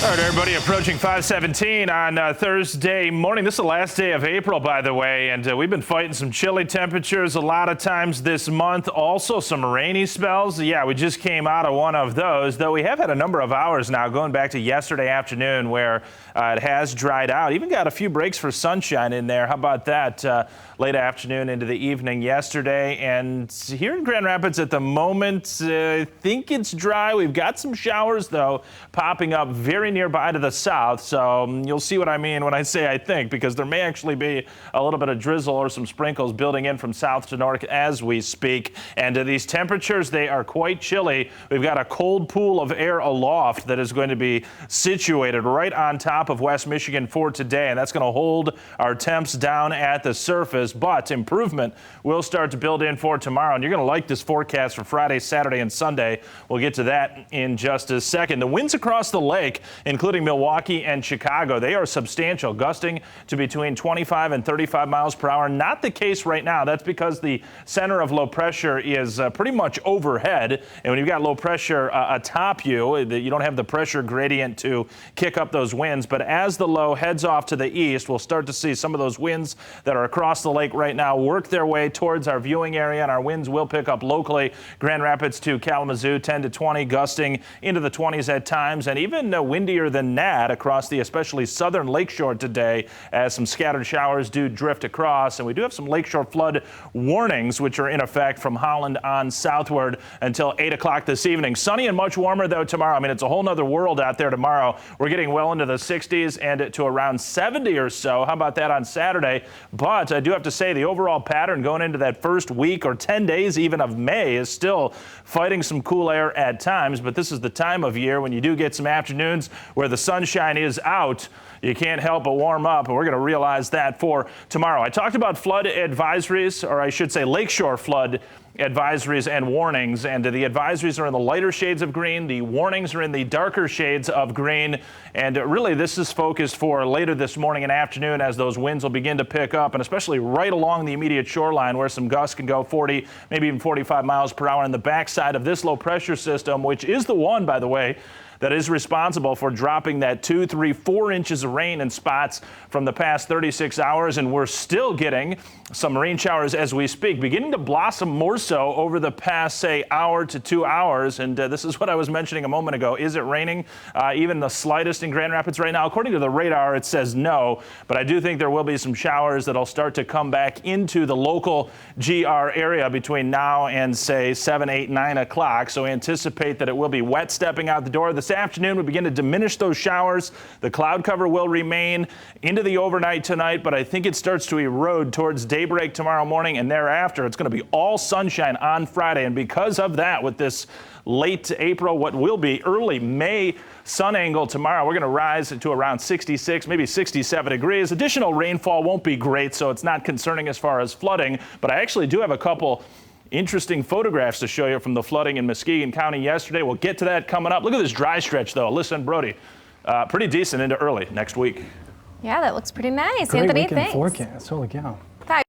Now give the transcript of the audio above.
All right, everybody, approaching 5:17 on Thursday morning. This is the last day of April, by the way, and we've been fighting some chilly temperatures a lot of times this month. Also, some rainy spells. Yeah, we just came out of one of those, though we have had a number of hours now, going back to yesterday afternoon, where it has dried out. Even got a few breaks for sunshine in there. How about that? Late afternoon into the evening yesterday. And here in Grand Rapids at the moment, I think it's dry. We've got some showers, though, popping up very nearby to the south. So you'll see what I mean when I say I think, because there may actually be a little bit of drizzle or some sprinkles building in from south to north as we speak. And these temperatures, they are quite chilly. We've got a cold pool of air aloft that is going to be situated right on top of West Michigan for today. And that's going to hold our temps down at the surface. But improvement will start to build in for tomorrow. And you're going to like this forecast for Friday, Saturday, and Sunday. We'll get to that in just a second. The winds across the lake, including Milwaukee and Chicago, they are substantial, gusting to between 25 and 35 miles per hour. Not the case right now. That's because the center of low pressure is pretty much overhead. And when you've got low pressure atop you, you don't have the pressure gradient to kick up those winds. But as the low heads off to the east, we'll start to see some of those winds that are across the lake right now work their way towards our viewing area, and our winds will pick up locally. Grand Rapids to Kalamazoo, 10 to 20, gusting into the 20s at times, and even windier than that across the especially southern lakeshore today, as some scattered showers do drift across. And we do have some lakeshore flood warnings, which are in effect from Holland on southward until 8 o'clock this evening. Sunny and much warmer, though, tomorrow. I mean, it's a whole nother world out there tomorrow. We're getting well into the 60s and to around 70 or so. How about that on Saturday? But I do have to say the overall pattern going into that first week or 10 days even of May is still fighting some cool air at times. But this is the time of year when you do get some afternoons where the sunshine is out. You can't help but warm up, and we're going to realize that for tomorrow. I talked about flood advisories, or I should say lakeshore flood advisories and warnings, and the advisories are in the lighter shades of green. The warnings are in the darker shades of green, and really this is focused for later this morning and afternoon as those winds will begin to pick up, and especially right along the immediate shoreline where some gusts can go 40, maybe even 45 miles per hour on the backside of this low pressure system, which is the one, by the way, that is responsible for dropping that 2, 3, 4 inches of rain in spots from the past 36 hours. And we're still getting some rain showers as we speak, beginning to blossom more so over the past, say, hour to 2 hours. And this is what I was mentioning a moment ago. Is it raining even the slightest in Grand Rapids right now? According to the radar, it says no. But I do think there will be some showers that'll start to come back into the local GR area between now and, say, 7, 8, 9 o'clock. So anticipate that it will be wet stepping out the door. This afternoon, we begin to diminish those showers. The cloud cover will remain into the overnight tonight, but I think it starts to erode towards daybreak tomorrow morning, and thereafter it's going to be all sunshine on Friday. And because of that, with this late April, what will be early May sun angle tomorrow, we're going to rise to around 66, maybe 67 degrees. Additional rainfall won't be great, so it's not concerning as far as flooding, but I actually do have a couple interesting photographs to show you from the flooding in Muskegon County yesterday. We'll get to that coming up. Look at this dry stretch, though. Listen, Brody, pretty decent into early next week. Yeah, that looks pretty nice. Great Anthony, weekend thanks. forecast. Holy cow.